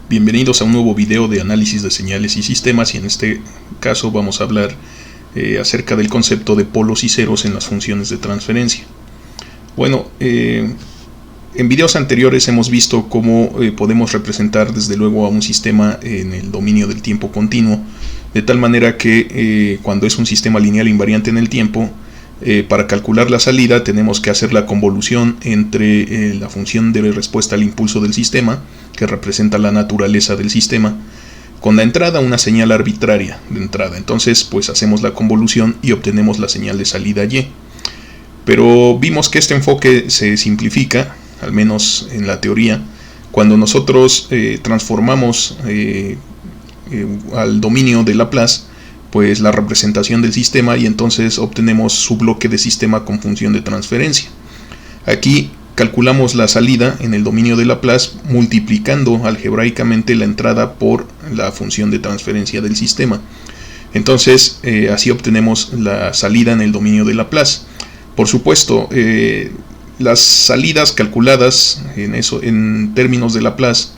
Bienvenidos a un nuevo video de análisis de señales y sistemas, y en este caso vamos a hablar acerca del concepto de polos y ceros en las funciones de transferencia. Bueno, en videos anteriores hemos visto cómo podemos representar desde luego a un sistema en el dominio del tiempo continuo, de tal manera que cuando es un sistema lineal invariante en el tiempo, para calcular la salida tenemos que hacer la convolución entre la función de respuesta al impulso del sistema, que representa la naturaleza del sistema, con la entrada una señal arbitraria de entrada. Entonces pues hacemos la convolución y obtenemos la señal de salida Y. Pero vimos que este enfoque se simplifica, al menos en la teoría, cuando nosotros transformamos al dominio de Laplace pues la representación del sistema, y entonces obtenemos su bloque de sistema con función de transferencia. Aquí calculamos la salida en el dominio de Laplace multiplicando algebraicamente la entrada por la función de transferencia del sistema. Entonces así obtenemos la salida en el dominio de Laplace. Por supuesto, las salidas calculadas en términos de Laplace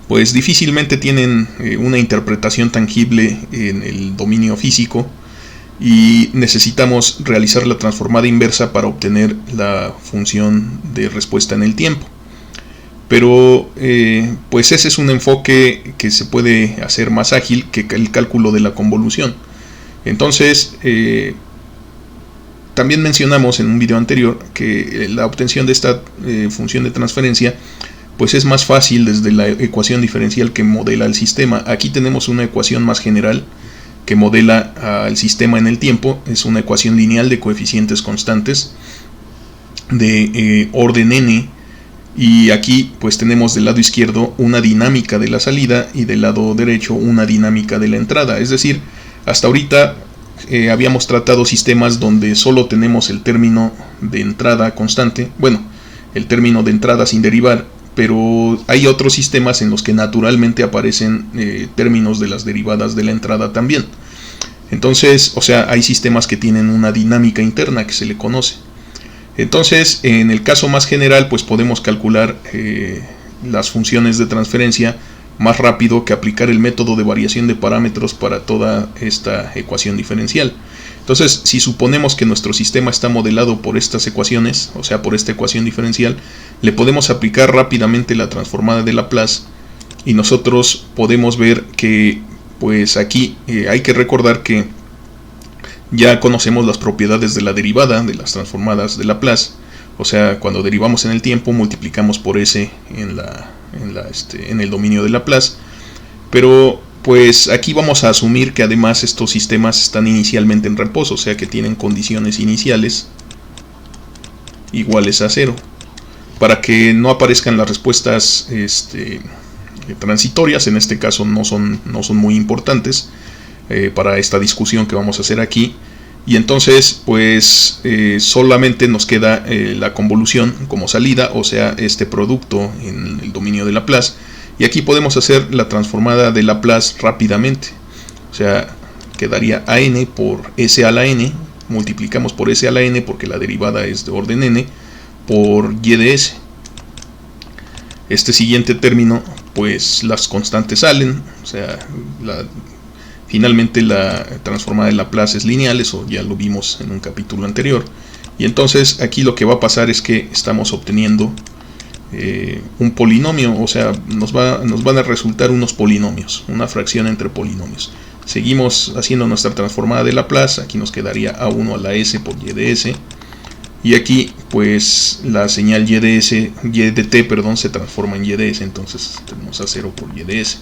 pues difícilmente tienen una interpretación tangible en el dominio físico, y necesitamos realizar la transformada inversa para obtener la función de respuesta en el tiempo. Pero pues ese es un enfoque que se puede hacer más ágil que el cálculo de la convolución. Entonces también mencionamos en un video anterior que la obtención de esta función de transferencia pues es más fácil desde la ecuación diferencial que modela el sistema. Aquí tenemos una ecuación más general que modela al sistema en el tiempo. Es una ecuación lineal de coeficientes constantes de orden n, y aquí pues tenemos del lado izquierdo una dinámica de la salida y del lado derecho una dinámica de la entrada. Es decir, hasta ahorita habíamos tratado sistemas donde solo tenemos el término de entrada constante, bueno, el término de entrada sin derivar, pero hay otros sistemas en los que naturalmente aparecen términos de las derivadas de la entrada también. Entonces, o sea, hay sistemas que tienen una dinámica interna que se le conoce. Entonces, en el caso más general, pues podemos calcular las funciones de transferencia más rápido que aplicar el método de variación de parámetros para toda esta ecuación diferencial. Entonces, si suponemos que nuestro sistema está modelado por estas ecuaciones, o sea, por esta ecuación diferencial, le podemos aplicar rápidamente la transformada de Laplace, y nosotros podemos ver que pues aquí hay que recordar que ya conocemos las propiedades de la derivada de las transformadas de Laplace. O sea, cuando derivamos en el tiempo multiplicamos por s en el dominio de Laplace. Pero pues aquí vamos a asumir que además estos sistemas están inicialmente en reposo, o sea que tienen condiciones iniciales iguales a 0, para que no aparezcan las respuestas transitorias. En este caso no son muy importantes para esta discusión que vamos a hacer aquí. Y entonces pues solamente nos queda la convolución como salida, o sea, este producto en el dominio de Laplace. Y aquí podemos hacer la transformada de Laplace rápidamente. O sea, quedaría an por s a la n, multiplicamos por s a la n porque la derivada es de orden n, por y de s. Este siguiente término, pues las constantes salen, o sea, finalmente la transformada de Laplace es lineal, eso ya lo vimos en un capítulo anterior. Y entonces aquí lo que va a pasar es que estamos obteniendo un polinomio, o sea, nos van a resultar unos polinomios, una fracción entre polinomios. Seguimos haciendo nuestra transformada de Laplace, aquí nos quedaría a1 a la s por y de s, y aquí pues la señal y de t, perdón, se transforma en y de s, entonces tenemos a 0 por y de s.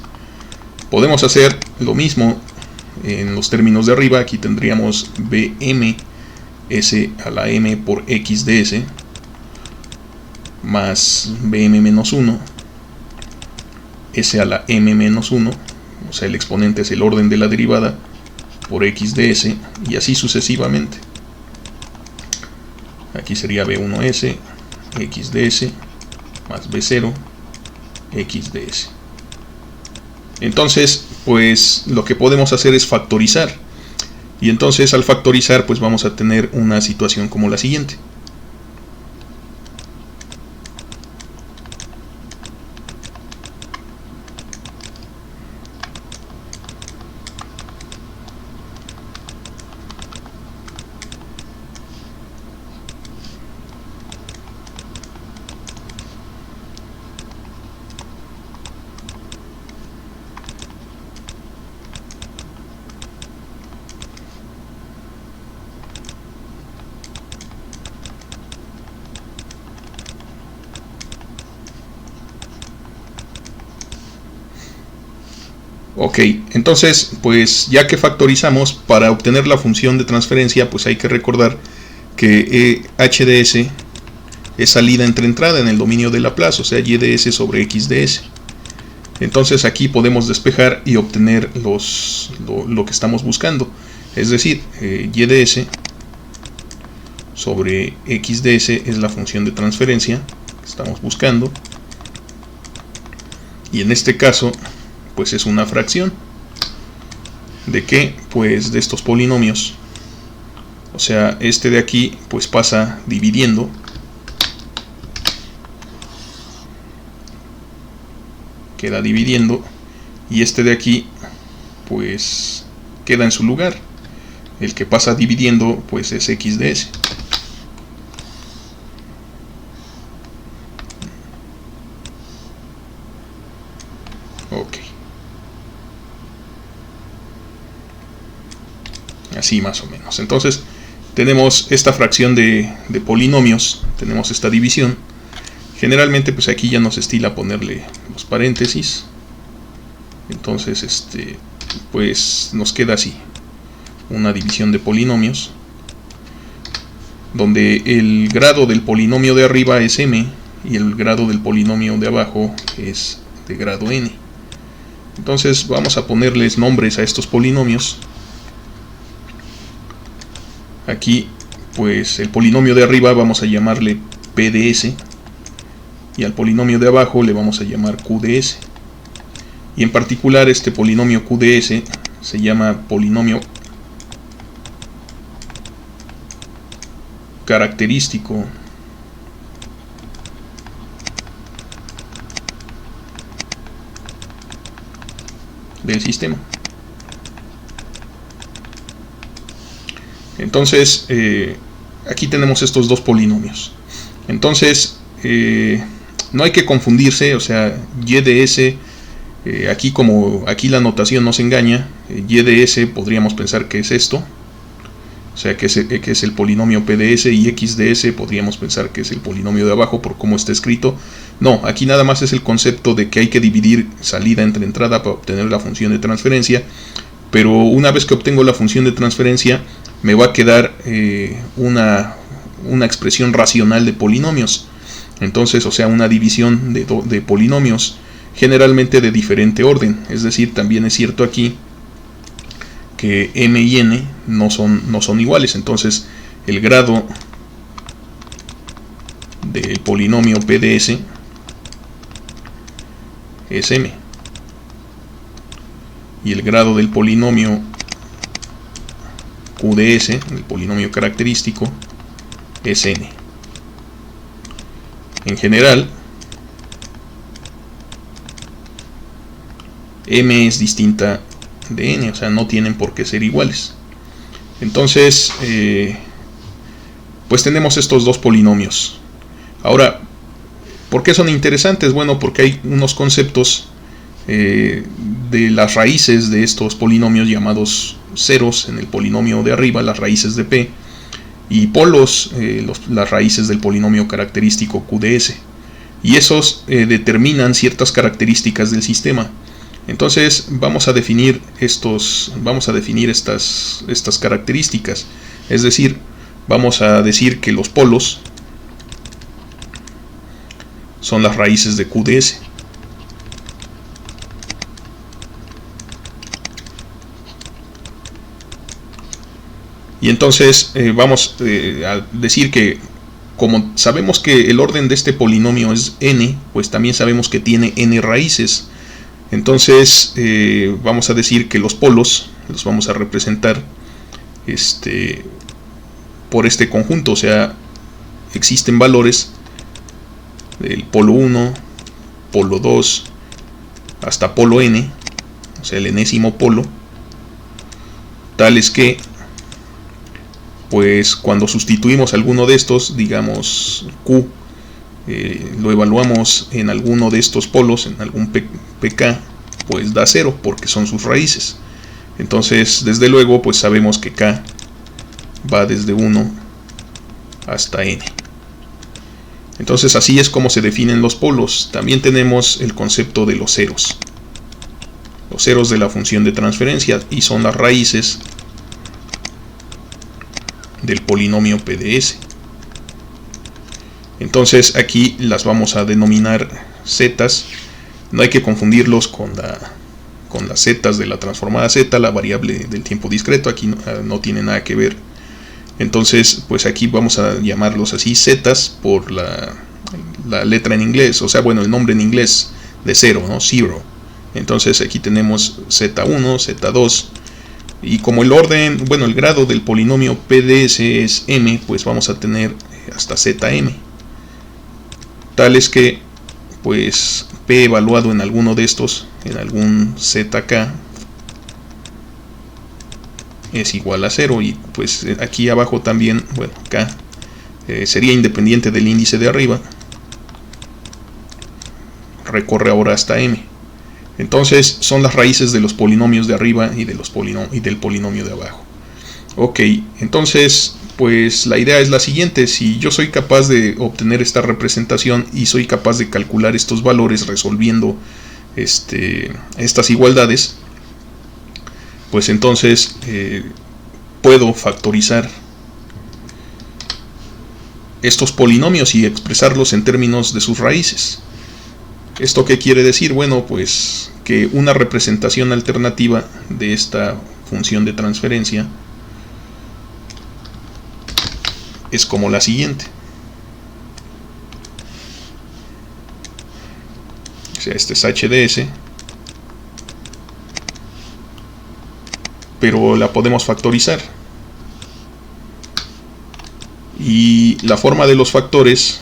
Podemos hacer lo mismo en los términos de arriba. Aquí tendríamos bm s a la m por x de s más bm menos 1 s a la m menos 1, o sea, el exponente es el orden de la derivada, por x de s, y así sucesivamente. Aquí sería b1s x de s más b0 x de s. Entonces pues lo que podemos hacer es factorizar, y entonces al factorizar pues vamos a tener una situación como la siguiente. Ok, entonces pues ya que factorizamos, para obtener la función de transferencia pues hay que recordar que HDS es salida entre entrada en el dominio de Laplace, o sea YDS sobre XDS. Entonces aquí podemos despejar y obtener lo que estamos buscando, es decir, YDS sobre XDS es la función de transferencia que estamos buscando, y en este caso pues es una fracción de qué, pues de estos polinomios, o sea este de aquí pues pasa dividiendo, queda dividiendo, y este de aquí pues queda en su lugar. El que pasa dividiendo pues es XDS. Ok, así más o menos. Entonces tenemos esta fracción de polinomios, tenemos esta división. Generalmente pues aquí ya nos estila ponerle los paréntesis, entonces pues nos queda así una división de polinomios donde el grado del polinomio de arriba es m y el grado del polinomio de abajo es de grado n. Entonces vamos a ponerles nombres a estos polinomios. Aquí pues el polinomio de arriba vamos a llamarle PDS y al polinomio de abajo le vamos a llamar QDS. Y en particular este polinomio QDS se llama polinomio característico del sistema. Entonces aquí tenemos estos dos polinomios. Entonces no hay que confundirse, o sea, YDS, aquí la notación nos engaña. YDS podríamos pensar que es esto, o sea que es el polinomio PDS, y XDS podríamos pensar que es el polinomio de abajo por cómo está escrito. No, aquí nada más es el concepto de que hay que dividir salida entre entrada para obtener la función de transferencia, pero una vez que obtengo la función de transferencia me va a quedar una expresión racional de polinomios. Entonces, o sea, una división de polinomios, generalmente de diferente orden. Es decir, también es cierto aquí que m y n no son iguales. Entonces, el grado del polinomio PDS es m, y el grado del polinomio QDS, el polinomio característico, es n. En general, m es distinta de n, o sea, no tienen por qué ser iguales. Entonces, pues tenemos estos dos polinomios. Ahora, ¿por qué son interesantes? Bueno, porque hay unos conceptos de las raíces de estos polinomios llamados ceros en el polinomio de arriba, las raíces de p, y polos, las raíces del polinomio característico QDS, y esos determinan ciertas características del sistema. Entonces vamos a definir estas características, es decir, vamos a decir que los polos son las raíces de QDS. Y entonces vamos a decir que, como sabemos que el orden de este polinomio es n, pues también sabemos que tiene n raíces. Entonces vamos a decir que los polos los vamos a representar por este conjunto, o sea, existen valores del polo 1, polo 2, hasta polo n, o sea, el enésimo polo, tales que pues cuando sustituimos alguno de estos, digamos Q, lo evaluamos en alguno de estos polos, en algún pk, pues da 0 porque son sus raíces. Entonces, desde luego, pues sabemos que k va desde 1 hasta n. Entonces, así es como se definen los polos. También tenemos el concepto de los ceros. los ceros de la función de transferencia, y son las raíces del polinomio P de S. Entonces aquí las vamos a denominar zetas. No hay que confundirlos con las zetas de la transformada z, la variable del tiempo discreto. Aquí no tiene nada que ver. Entonces pues aquí vamos a llamarlos así, zetas, por la letra en inglés, o sea, bueno, el nombre en inglés de cero, ¿no? Zero. Entonces aquí tenemos z1, z2, y como el orden, bueno, el grado del polinomio P de S es m, pues vamos a tener hasta zm. Tal es que pues P evaluado en alguno de estos, en algún zk, es igual a 0, y pues aquí abajo también, bueno, k sería independiente del índice de arriba, recorre ahora hasta m. Entonces son las raíces de los polinomios de arriba y del polinomio de abajo. Ok, entonces pues la idea es la siguiente: si yo soy capaz de obtener esta representación y soy capaz de calcular estos valores resolviendo estas igualdades, pues entonces puedo factorizar estos polinomios y expresarlos en términos de sus raíces. ¿Esto qué quiere decir? Bueno, pues que una representación alternativa de esta función de transferencia es como la siguiente. O sea, este es h de s, pero la podemos factorizar. Y la forma de los factores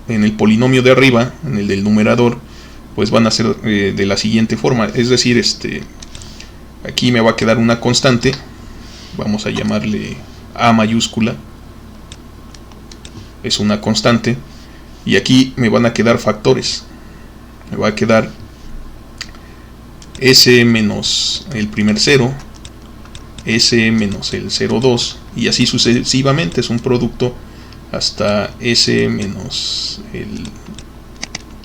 en el polinomio de arriba, en el del numerador, pues van a ser de la siguiente forma. Es decir, aquí me va a quedar una constante, vamos a llamarle A mayúscula, es una constante, y aquí me van a quedar factores. Me va a quedar S menos el primer cero, S menos el 0,2, y así sucesivamente. Es un producto hasta S menos el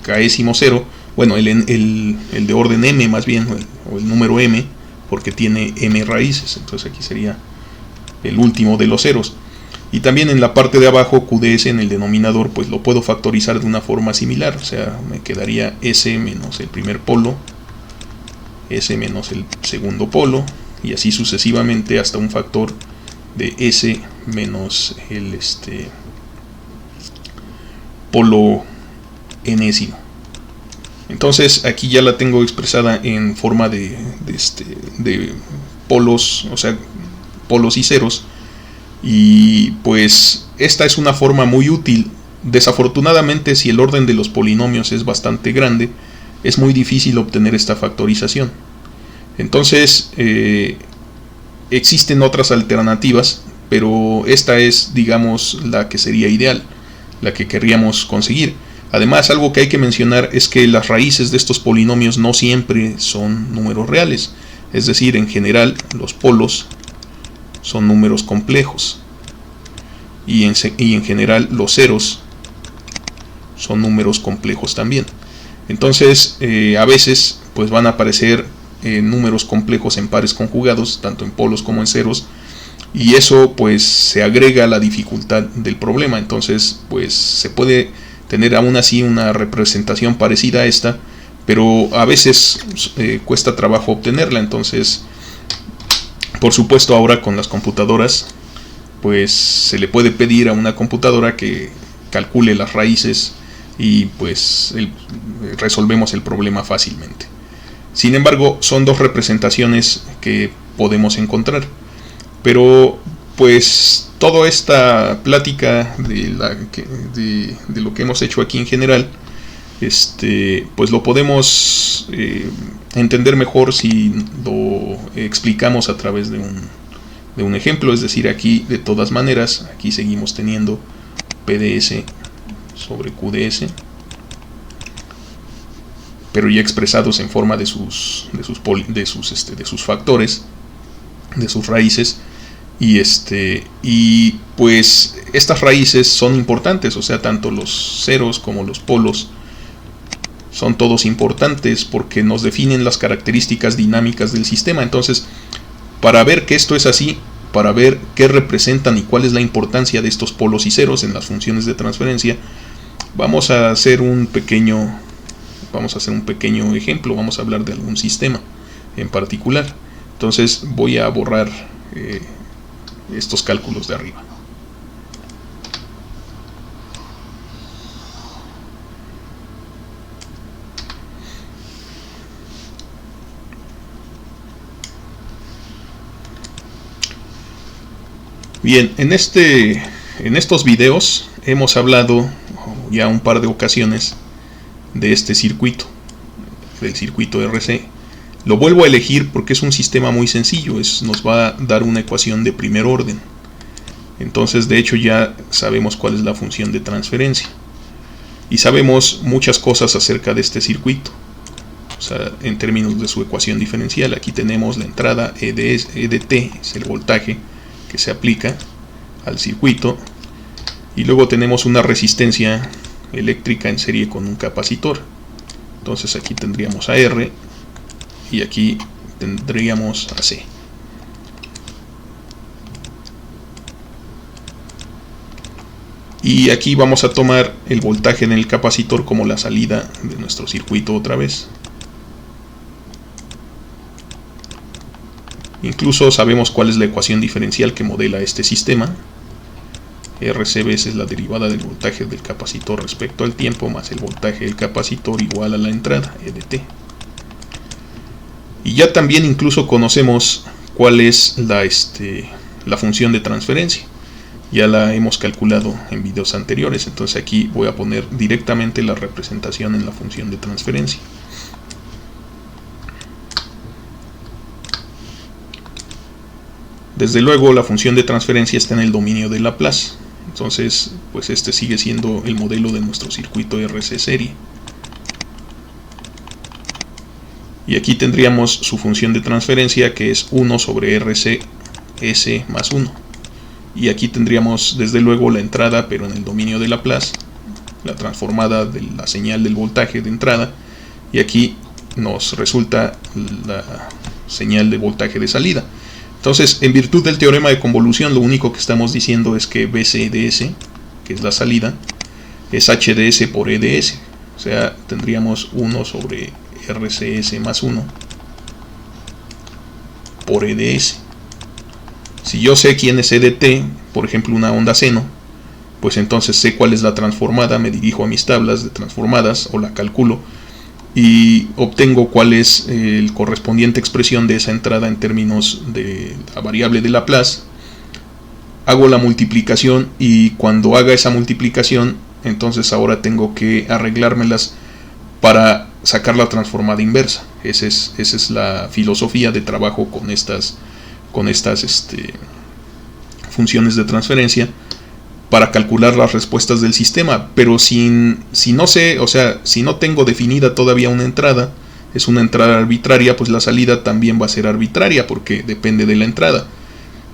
késimo cero, bueno, el de orden m más bien, o el número m, porque tiene m raíces. Entonces aquí sería el último de los ceros. Y también en la parte de abajo, QDS en el denominador, pues lo puedo factorizar de una forma similar. O sea, me quedaría S menos el primer polo, S menos el segundo polo, y así sucesivamente hasta un factor de S menos el polo enésimo. Entonces aquí ya la tengo expresada en forma de polos, o sea, polos y ceros. Y pues esta es una forma muy útil. Desafortunadamente, si el orden de los polinomios es bastante grande, es muy difícil obtener esta factorización. Entonces existen otras alternativas, pero esta es, digamos, la que sería ideal, la que querríamos conseguir. Además, algo que hay que mencionar es que las raíces de estos polinomios no siempre son números reales. Es decir, en general, los polos son números complejos, y en general los ceros son números complejos también. Entonces a veces pues van a aparecer números complejos en pares conjugados, tanto en polos como en ceros, y eso pues se agrega a la dificultad del problema. Entonces pues se puede tener aún así una representación parecida a esta, pero a veces cuesta trabajo obtenerla. Entonces, por supuesto, ahora con las computadoras, pues se le puede pedir a una computadora que calcule las raíces, y pues resolvemos el problema fácilmente. Sin embargo, son dos representaciones que podemos encontrar. Pero pues toda esta plática de lo que hemos hecho aquí en general, pues lo podemos entender mejor si lo explicamos a través de un ejemplo. Es decir, aquí de todas maneras, aquí seguimos teniendo PDS sobre QDS, pero ya expresados en forma de sus factores, de sus raíces. Y pues estas raíces son importantes, o sea, tanto los ceros como los polos son todos importantes porque nos definen las características dinámicas del sistema. Entonces, para ver que esto es así, para ver qué representan y cuál es la importancia de estos polos y ceros en las funciones de transferencia, vamos a hacer un pequeño ejemplo. Vamos a hablar de algún sistema en particular. Entonces voy a borrar estos cálculos de arriba. Bien, en estos videos hemos hablado ya un par de ocasiones de este circuito, del circuito RC. Lo vuelvo a elegir porque es un sistema muy sencillo, nos va a dar una ecuación de primer orden. Entonces, de hecho, ya sabemos cuál es la función de transferencia. Y sabemos muchas cosas acerca de este circuito. O sea, en términos de su ecuación diferencial, aquí tenemos la entrada EDT, es el voltaje que se aplica al circuito, y luego tenemos una resistencia eléctrica en serie con un capacitor. Entonces aquí tendríamos a R y aquí tendríamos a C. Y aquí vamos a tomar el voltaje en el capacitor como la salida de nuestro circuito otra vez. Incluso sabemos cuál es la ecuación diferencial que modela este sistema. RC veces la derivada del voltaje del capacitor respecto al tiempo más el voltaje del capacitor igual a la entrada, EDT. Y ya también incluso conocemos cuál es la función de transferencia. Ya la hemos calculado en videos anteriores, entonces aquí voy a poner directamente la representación en la función de transferencia. Desde luego la función de transferencia está en el dominio de Laplace, entonces pues este sigue siendo el modelo de nuestro circuito RC serie. Y aquí tendríamos su función de transferencia, que es 1 sobre RCS más 1. Y aquí tendríamos desde luego la entrada, pero en el dominio de Laplace, la transformada de la señal del voltaje de entrada, y aquí nos resulta la señal de voltaje de salida. Entonces, en virtud del teorema de convolución, lo único que estamos diciendo es que BCDS, que es la salida, es HDS por EDS. O sea, tendríamos 1 sobre RCS más 1 por EDS. Si yo sé quién es EDT, por ejemplo una onda seno, pues entonces sé cuál es la transformada, me dirijo a mis tablas de transformadas o la calculo y obtengo cuál es el correspondiente expresión de esa entrada en términos de la variable de Laplace. Hago la multiplicación y cuando haga esa multiplicación, entonces ahora tengo que arreglármelas para sacar la transformada inversa. Esa es la filosofía de trabajo con estas funciones de transferencia para calcular las respuestas del sistema. Pero si no sé, o sea, si no tengo definida todavía una entrada, es una entrada arbitraria, pues la salida también va a ser arbitraria porque depende de la entrada.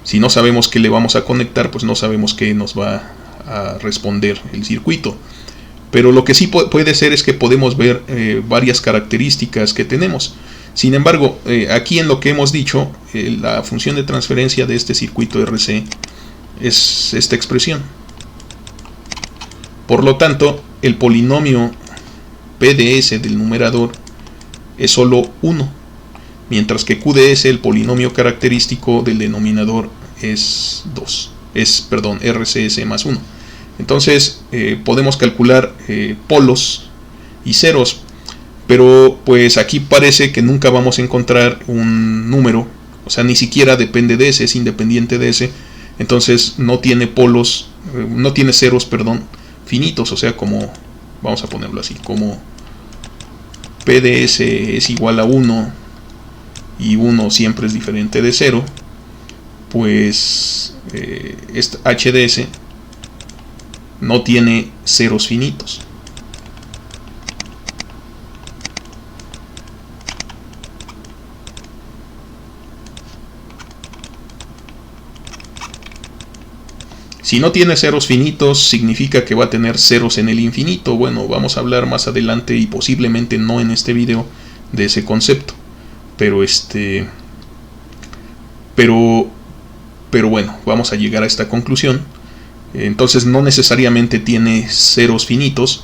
Si no sabemos qué le vamos a conectar, pues no sabemos qué nos va a responder el circuito. Pero lo que sí puede ser es que podemos ver varias características que tenemos. Sin embargo, aquí en lo que hemos dicho, la función de transferencia de este circuito RC es esta expresión. Por lo tanto, el polinomio PDS del numerador es solo 1, mientras que QDS, el polinomio característico del denominador, es 2. Perdón, RCS más 1. Entonces, podemos calcular polos y ceros, pero pues aquí parece que nunca vamos a encontrar un número, o sea, ni siquiera depende de ese, es independiente de ese, entonces no tiene polos, no tiene ceros, perdón, finitos, o sea, como, vamos a ponerlo así, como PDS es igual a 1 y 1 siempre es diferente de 0, pues HDS no tiene ceros finitos. Si no tiene ceros finitos, significa que va a tener ceros en el infinito. Bueno, vamos a hablar más adelante y posiblemente no en este video de ese concepto. Pero bueno, vamos a llegar a esta conclusión. Entonces no necesariamente tiene ceros finitos,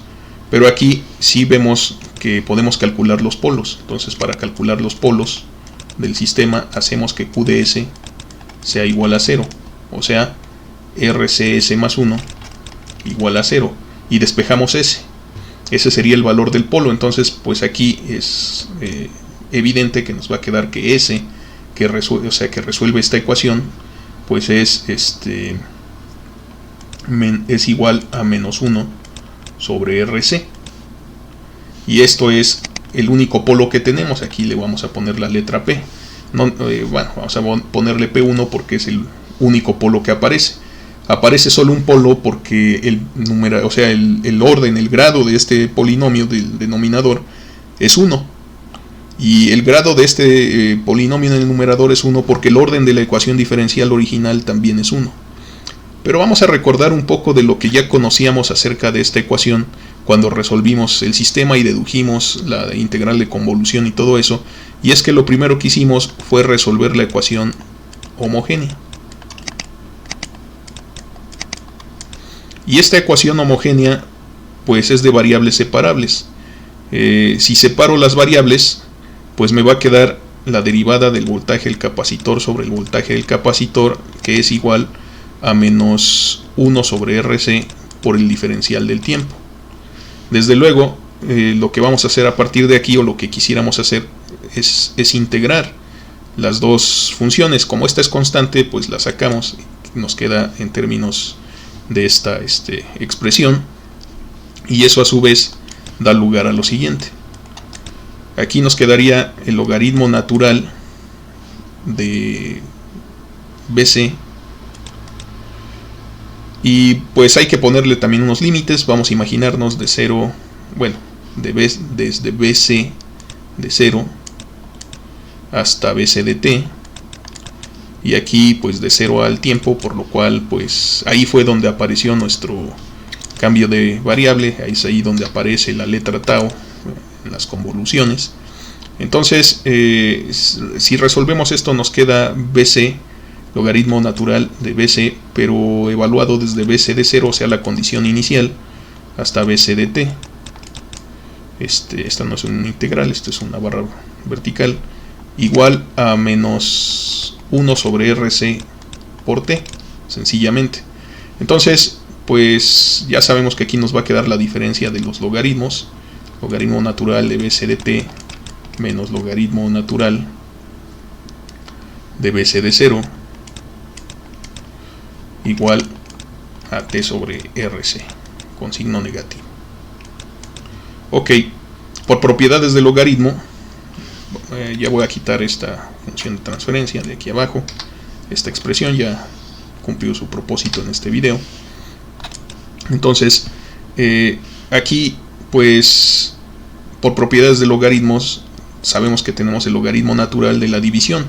pero aquí sí vemos que podemos calcular los polos. Entonces para calcular los polos del sistema hacemos que Q de S sea igual a 0, o sea RCS más 1 igual a 0, y despejamos S. Ese sería el valor del polo. Entonces pues aquí es evidente que nos va a quedar que S, que resuelve esta ecuación, pues es igual a menos 1 sobre RC, y esto es el único polo que tenemos. Aquí le vamos a poner la letra P. Bueno, vamos a ponerle P1 porque es el único polo que aparece. Aparece solo un polo porque el orden, el grado de este polinomio del denominador es 1. Y el grado de este polinomio en el numerador es 1 porque el orden de la ecuación diferencial original también es 1. Pero vamos a recordar un poco de lo que ya conocíamos acerca de esta ecuación cuando resolvimos el sistema y dedujimos la integral de convolución y todo eso. Y es que lo primero que hicimos fue resolver la ecuación homogénea. Y esta ecuación homogénea pues es de variables separables. Si separo las variables, pues me va a quedar la derivada del voltaje del capacitor sobre el voltaje del capacitor, que es igual a menos 1 sobre RC por el diferencial del tiempo. Desde luego, lo que vamos a hacer a partir de aquí, o lo que quisiéramos hacer, es integrar las dos funciones. Como esta es constante, pues la sacamos y nos queda en términos de esta expresión, y eso a su vez da lugar a lo siguiente. Aquí nos quedaría el logaritmo natural de BC, y pues hay que ponerle también unos límites. Vamos a imaginarnos de 0, bueno, desde BC de 0 hasta BC de t, y aquí pues de 0 al tiempo, por lo cual pues ahí fue donde apareció nuestro cambio de variable. Ahí es ahí donde aparece la letra tau en las convoluciones. Entonces si resolvemos esto, nos queda BC, logaritmo natural de BC, pero evaluado desde BC de 0, o sea la condición inicial, hasta BC de t. Esta no es una integral, esto es una barra vertical, igual a menos 1 sobre RC por t, sencillamente. Entonces pues ya sabemos que aquí nos va a quedar la diferencia de los logaritmos. Logaritmo natural de BC de t menos logaritmo natural de BC de 0 igual a t sobre RC con signo negativo. Ok, por propiedades del logaritmo, ya voy a quitar esta función de transferencia de aquí abajo. Esta expresión ya cumplió su propósito en este video. Entonces aquí pues por propiedades de logaritmos sabemos que tenemos el logaritmo natural de la división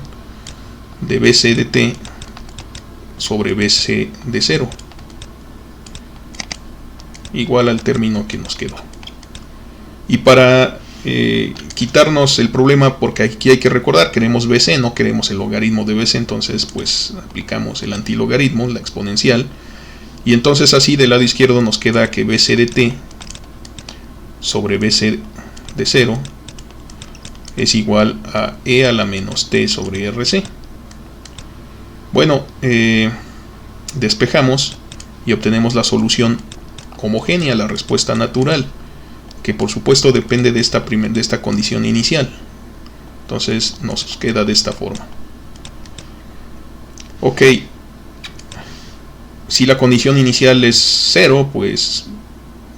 de BC de t sobre BC de 0 igual al término que nos quedó. Y para quitarnos el problema, porque aquí hay que recordar, queremos BC, no queremos el logaritmo de BC, entonces pues aplicamos el antilogaritmo, la exponencial, y entonces así del lado izquierdo nos queda que BC de t sobre BC de 0 es igual a e a la menos t sobre RC. Bueno, despejamos y obtenemos la solución homogénea, la respuesta natural, que por supuesto depende de esta condición inicial. Entonces nos queda de esta forma. Ok, si la condición inicial es 0, pues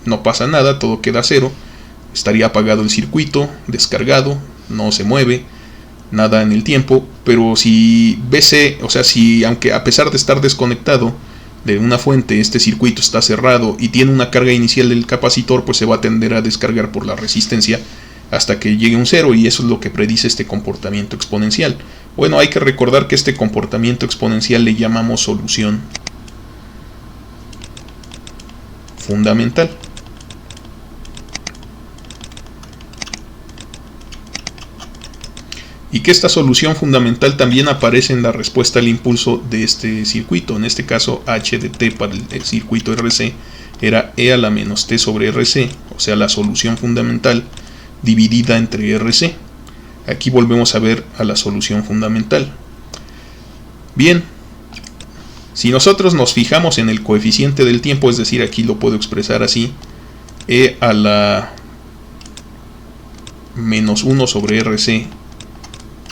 no pasa nada, todo queda 0. Estaría apagado el circuito, descargado, no se mueve nada en el tiempo. Pero si BC, o sea, si aunque a pesar de estar desconectado de una fuente, este circuito está cerrado y tiene una carga inicial del capacitor, pues se va a tender a descargar por la resistencia hasta que llegue a un 0, y eso es lo que predice este comportamiento exponencial. Bueno, hay que recordar que este comportamiento exponencial le llamamos solución fundamental. Y que esta solución fundamental también aparece en la respuesta al impulso de este circuito. En este caso, h de t para el circuito RC era e a la menos t sobre RC, o sea, la solución fundamental dividida entre RC. Aquí volvemos a ver a la solución fundamental. Bien, si nosotros nos fijamos en el coeficiente del tiempo, es decir, aquí lo puedo expresar así, e a la menos 1 sobre RC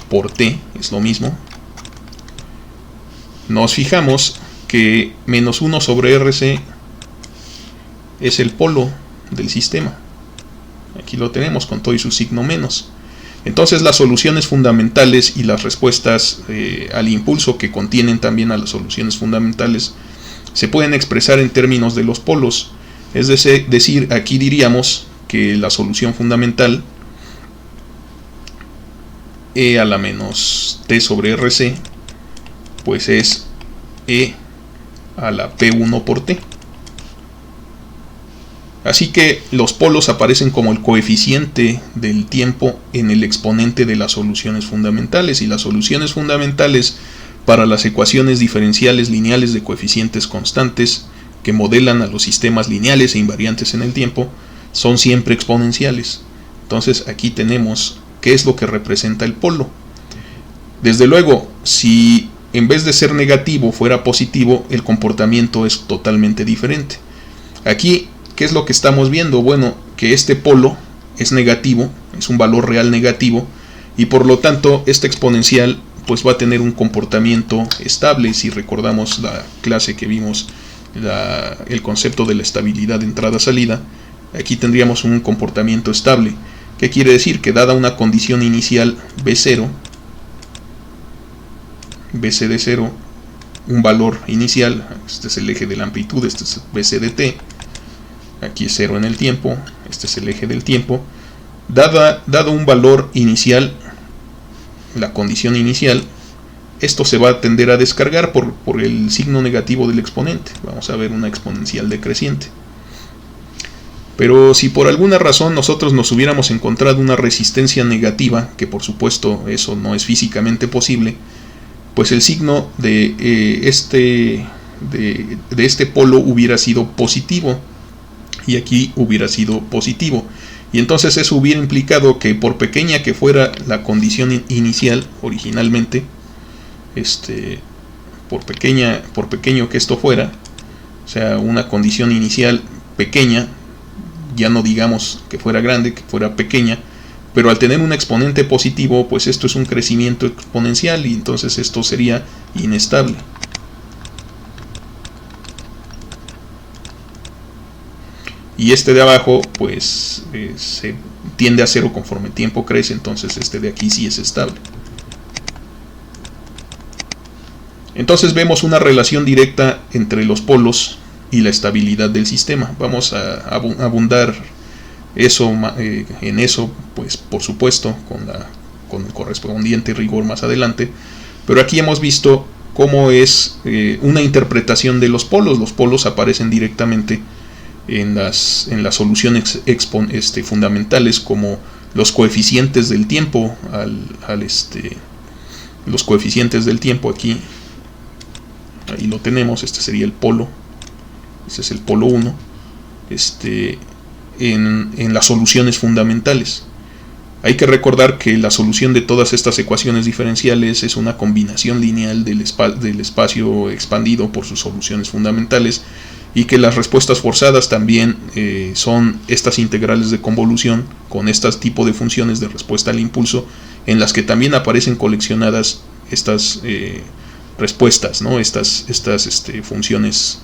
por t es lo mismo, nos fijamos que menos 1 sobre RC es el polo del sistema. Aquí lo tenemos con todo y su signo menos. Entonces las soluciones fundamentales y las respuestas al impulso que contienen también a las soluciones fundamentales se pueden expresar en términos de los polos. Es decir, aquí diríamos que la solución fundamental e a la menos t sobre RC pues es e a la P1 por t. Así que los polos aparecen como el coeficiente del tiempo en el exponente de las soluciones fundamentales, y las soluciones fundamentales para las ecuaciones diferenciales lineales de coeficientes constantes que modelan a los sistemas lineales e invariantes en el tiempo son siempre exponenciales. Entonces aquí tenemos qué es lo que representa el polo. Desde luego, si en vez de ser negativo fuera positivo, el comportamiento es totalmente diferente. Aquí, ¿qué es lo que estamos viendo? Bueno, que este polo es negativo, es un valor real negativo, y por lo tanto esta exponencial pues va a tener un comportamiento estable. Si recordamos la clase que vimos, el concepto de la estabilidad de entrada-salida, aquí tendríamos un comportamiento estable. ¿Qué quiere decir? Que dada una condición inicial B0, BC de 0, un valor inicial, este es el eje de la amplitud, este es BC de t, aquí es 0 en el tiempo, este es el eje del tiempo, dado un valor inicial, la condición inicial, esto se va a tender a descargar por el signo negativo del exponente. Vamos a ver una exponencial decreciente. Pero si por alguna razón nosotros nos hubiéramos encontrado una resistencia negativa, que por supuesto eso no es físicamente posible, pues el signo de este polo hubiera sido positivo, y aquí hubiera sido positivo. Y entonces eso hubiera implicado que por pequeña que fuera la condición inicial originalmente, por pequeño que esto fuera, o sea, una condición inicial pequeña, ya no digamos que fuera grande, que fuera pequeña, pero al tener un exponente positivo, pues esto es un crecimiento exponencial, y entonces esto sería inestable. Y este de abajo pues se tiende a cero conforme el tiempo crece, entonces este de aquí sí es estable. Entonces vemos una relación directa entre los polos y la estabilidad del sistema. Vamos a abundar en eso, pues por supuesto, con el correspondiente rigor más adelante. Pero aquí hemos visto cómo es una interpretación de los polos. Los polos aparecen directamente en las soluciones fundamentales como los coeficientes del tiempo. Los coeficientes del tiempo aquí, ahí lo tenemos, este sería el polo, este es el polo 1, en las soluciones fundamentales. Hay que recordar que la solución de todas estas ecuaciones diferenciales es una combinación lineal del espacio expandido por sus soluciones fundamentales, y que las respuestas forzadas también son estas integrales de convolución con este tipo de funciones de respuesta al impulso, en las que también aparecen coleccionadas estas respuestas, ¿no? Estas funciones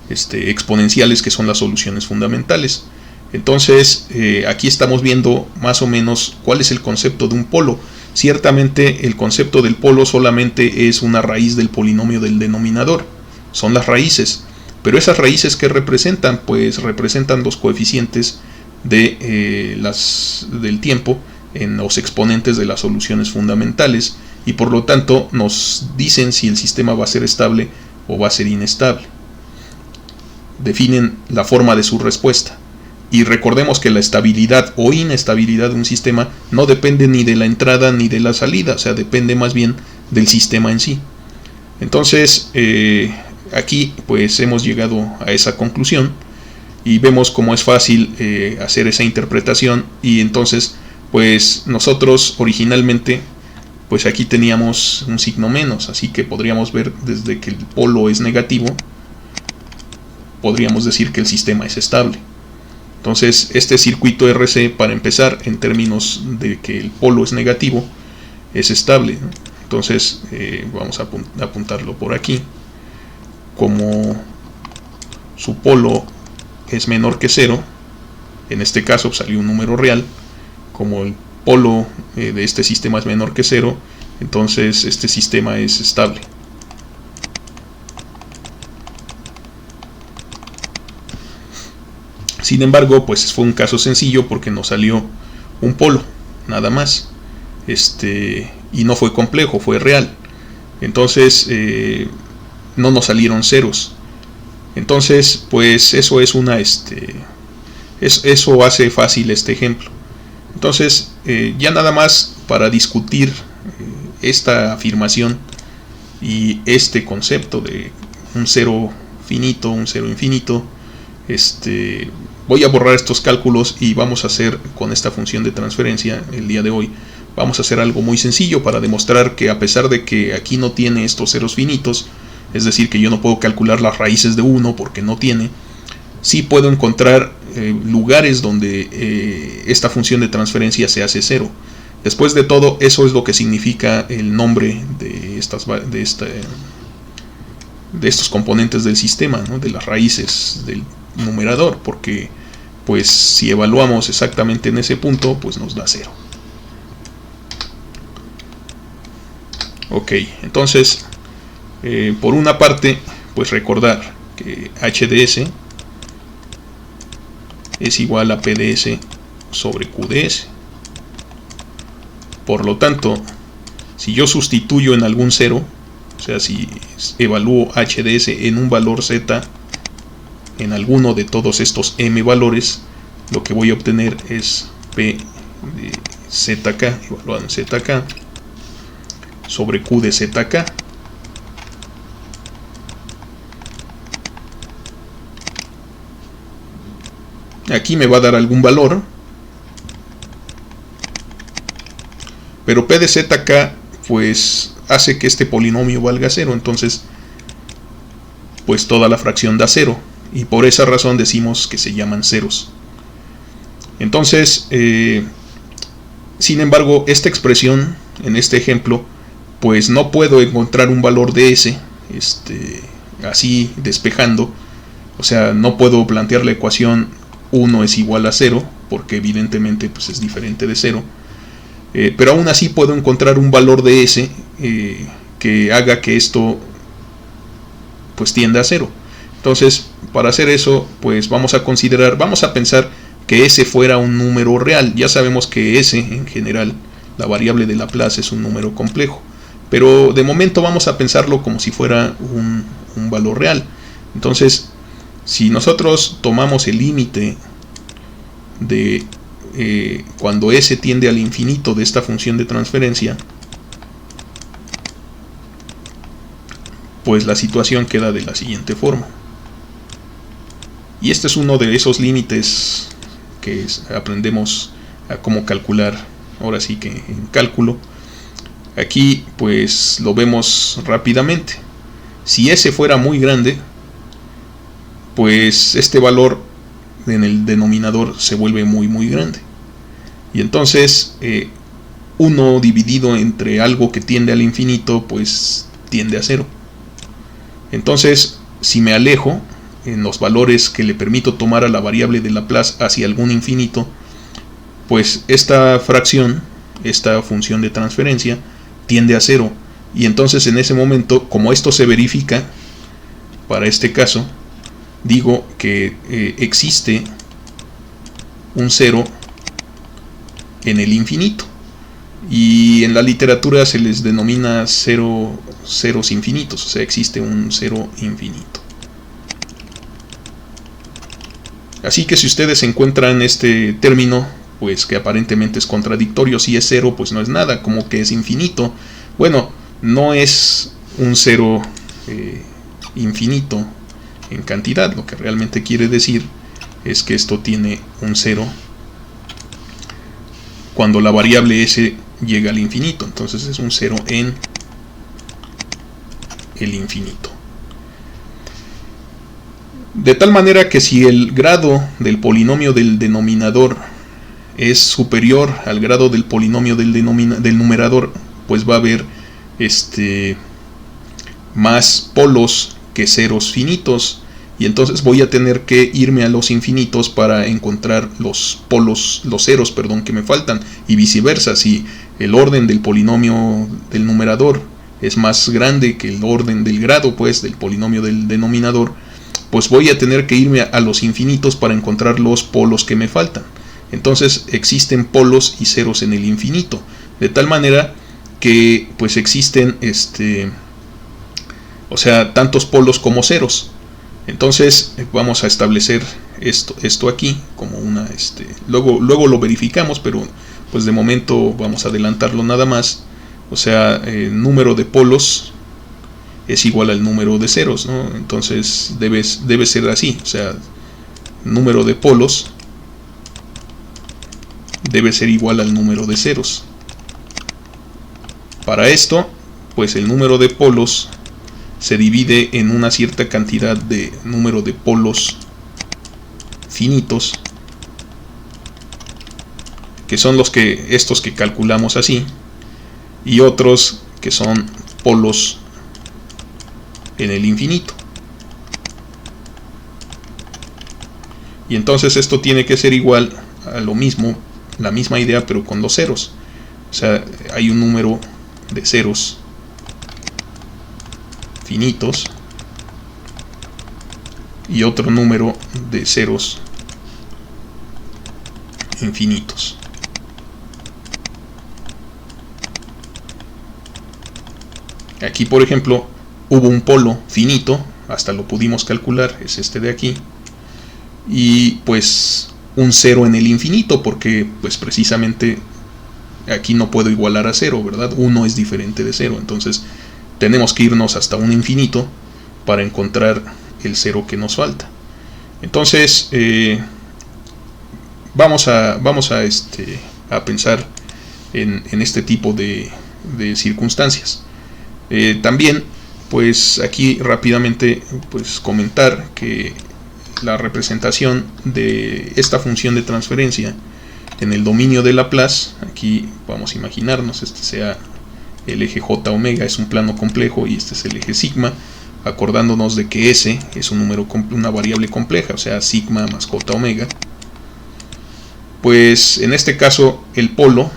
exponenciales, que son las soluciones fundamentales. Entonces aquí estamos viendo más o menos cuál es el concepto de un polo. Ciertamente el concepto del polo solamente es una raíz del polinomio del denominador, son las raíces, pero esas raíces que representan, pues representan los coeficientes del tiempo en los exponentes de las soluciones fundamentales, y por lo tanto nos dicen si el sistema va a ser estable o va a ser inestable. definen la forma de su respuesta. Y recordemos que la estabilidad o inestabilidad de un sistema no depende ni de la entrada ni de la salida, o sea, depende más bien del sistema en sí. Entonces, aquí pues hemos llegado a esa conclusión y vemos cómo es fácil hacer esa interpretación. Y entonces, pues nosotros originalmente, pues aquí teníamos un signo menos, así que podríamos ver desde que el polo es negativo, podríamos decir que el sistema es estable. Entonces, este circuito RC, para empezar, en términos de que el polo es negativo, es estable, ¿no? Entonces, vamos a apuntarlo por aquí. Como su polo es menor que 0, en este caso salió un número real. Como el polo de este sistema es menor que 0, entonces este sistema es estable. Sin embargo, pues fue un caso sencillo porque nos salió un polo, nada más. Y no fue complejo, fue real. Entonces, no nos salieron ceros. Entonces, pues eso es eso hace fácil este ejemplo. Entonces, ya nada más para discutir esta afirmación y este concepto de un cero finito, un cero infinito, voy a borrar estos cálculos y vamos a hacer con esta función de transferencia el día de hoy. Vamos a hacer algo muy sencillo para demostrar que a pesar de que aquí no tiene estos ceros finitos, es decir, que yo no puedo calcular las raíces de 1 porque no tiene, sí puedo encontrar lugares donde esta función de transferencia se hace cero. Después de todo, eso es lo que significa el nombre de estos componentes del sistema, ¿no? De las raíces del numerador, porque pues si evaluamos exactamente en ese punto, pues nos da 0. Ok, entonces por una parte, pues recordar que HDS es igual a PDS sobre QDS. Por lo tanto, si yo sustituyo en algún cero, o sea, si evalúo HDS en un valor Z, en alguno de todos estos m valores, lo que voy a obtener es P de ZK, evaluado en ZK, sobre Q de ZK. Aquí me va a dar algún valor, pero P de ZK pues hace que este polinomio valga 0, entonces pues toda la fracción da 0, y por esa razón decimos que se llaman ceros. Entonces, sin embargo, esta expresión, en este ejemplo, pues no puedo encontrar un valor de S, así despejando, o sea, no puedo plantear la ecuación 1 es igual a 0, porque evidentemente pues es diferente de 0, pero aún así puedo encontrar un valor de S que haga que esto pues tienda a 0. Entonces, para hacer eso, pues vamos a pensar que S fuera un número real. Ya sabemos que S, en general, la variable de Laplace es un número complejo, pero de momento vamos a pensarlo como si fuera un valor real. Entonces, si nosotros tomamos el límite de cuando S tiende al infinito de esta función de transferencia, pues la situación queda de la siguiente forma. Y este es uno de esos límites que aprendemos a cómo calcular, ahora sí que en cálculo. Aquí pues lo vemos rápidamente. Si S fuera muy grande, pues este valor en el denominador se vuelve muy grande. Y entonces 1 dividido entre algo que tiende al infinito, pues tiende a 0. Entonces, si me alejo en los valores que le permito tomar a la variable de Laplace hacia algún infinito, pues esta fracción, esta función de transferencia, tiende a 0. Y entonces en ese momento, como esto se verifica, para este caso, digo que existe un 0 en el infinito. Y en la literatura se les denomina ceros infinitos, o sea, existe un 0 infinito. Así que si ustedes encuentran este término, pues que aparentemente es contradictorio, si es cero, pues no es nada, como que es infinito. Bueno, no es un cero infinito en cantidad, lo que realmente quiere decir es que esto tiene un cero cuando la variable s llega al infinito, entonces es un cero en el infinito. De tal manera que si el grado del polinomio del denominador es superior al grado del polinomio del numerador, pues va a haber más polos que ceros finitos, y entonces voy a tener que irme a los infinitos para encontrar los polos, los ceros, perdón, que me faltan, y viceversa. Si el orden del polinomio del numerador es más grande que el orden del grado, pues, del polinomio del denominador, pues voy a tener que irme a los infinitos para encontrar los polos que me faltan. Entonces existen polos y ceros en el infinito, de tal manera que pues existen tantos polos como ceros. Entonces vamos a establecer esto aquí como una luego lo verificamos, pero pues de momento vamos a adelantarlo nada más. O sea, el número de polos es igual al número de ceros, ¿no? Entonces debe ser así, o sea, número de polos debe ser igual al número de ceros. Para esto, pues el número de polos se divide en una cierta cantidad de número de polos finitos, que son estos que calculamos así, y otros que son polos en el infinito. Y entonces esto tiene que ser igual a lo mismo, la misma idea, pero con los ceros. O sea, hay un número de ceros finitos y otro número de ceros infinitos. Aquí, por ejemplo, hubo un polo finito, hasta lo pudimos calcular, es este de aquí, y pues un cero en el infinito, porque pues precisamente aquí no puedo igualar a cero, ¿verdad? 1 es diferente de 0, entonces tenemos que irnos hasta un infinito para encontrar el cero que nos falta. Entonces vamos a pensar en este tipo de circunstancias. También pues aquí rápidamente pues comentar que la representación de esta función de transferencia en el dominio de Laplace, aquí vamos a imaginarnos sea el eje j omega, es un plano complejo, y este es el eje sigma, acordándonos de que s es una variable compleja, o sea sigma más j omega. Pues en este caso el polo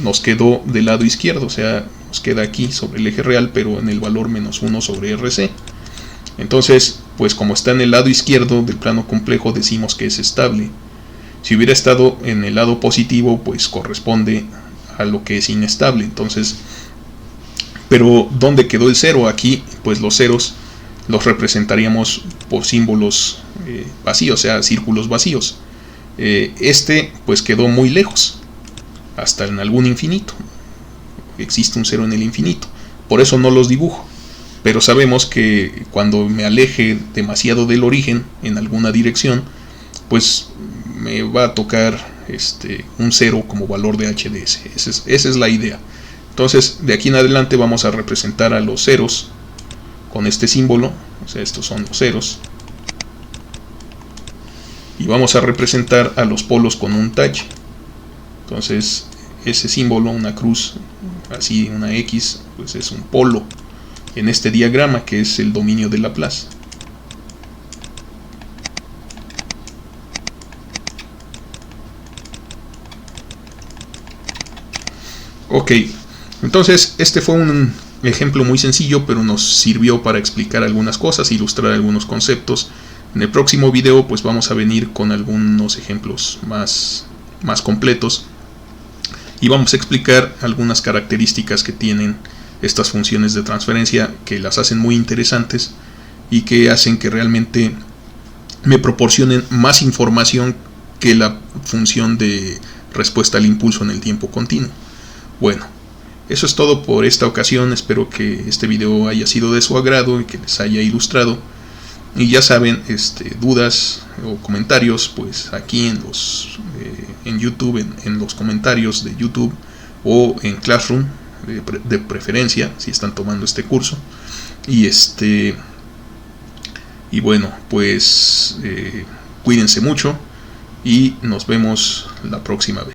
nos quedó del lado izquierdo, o sea nos queda aquí sobre el eje real, pero en el valor menos 1 sobre rc. Entonces, pues como está en el lado izquierdo del plano complejo, decimos que es estable. Si hubiera estado en el lado positivo, pues corresponde a lo que es inestable. Entonces, pero ¿dónde quedó el cero? Aquí, pues los ceros los representaríamos por símbolos vacíos, o sea, círculos vacíos. Pues quedó muy lejos, hasta en algún infinito. Existe un cero en el infinito, por eso no los dibujo. Pero sabemos que cuando me aleje demasiado del origen en alguna dirección, pues me va a tocar un cero como valor de h de s. Esa es la idea. Entonces, de aquí en adelante vamos a representar a los ceros con este símbolo, o sea, estos son los ceros. Y vamos a representar a los polos con un tache. Entonces, ese símbolo, una cruz, así una X, pues es un polo en este diagrama que es el dominio de Laplace. Ok, entonces este fue un ejemplo muy sencillo, pero nos sirvió para explicar algunas cosas, ilustrar algunos conceptos. En el próximo video pues vamos a venir con algunos ejemplos más completos y vamos a explicar algunas características que tienen estas funciones de transferencia, que las hacen muy interesantes y que hacen que realmente me proporcionen más información que la función de respuesta al impulso en el tiempo continuo. Bueno, eso es todo por esta ocasión. Espero que este video haya sido de su agrado y que les haya ilustrado. Y ya saben, dudas o comentarios, pues aquí en YouTube, en los comentarios de YouTube o en Classroom, de preferencia, si están tomando este curso. Y bueno, pues cuídense mucho y nos vemos la próxima vez.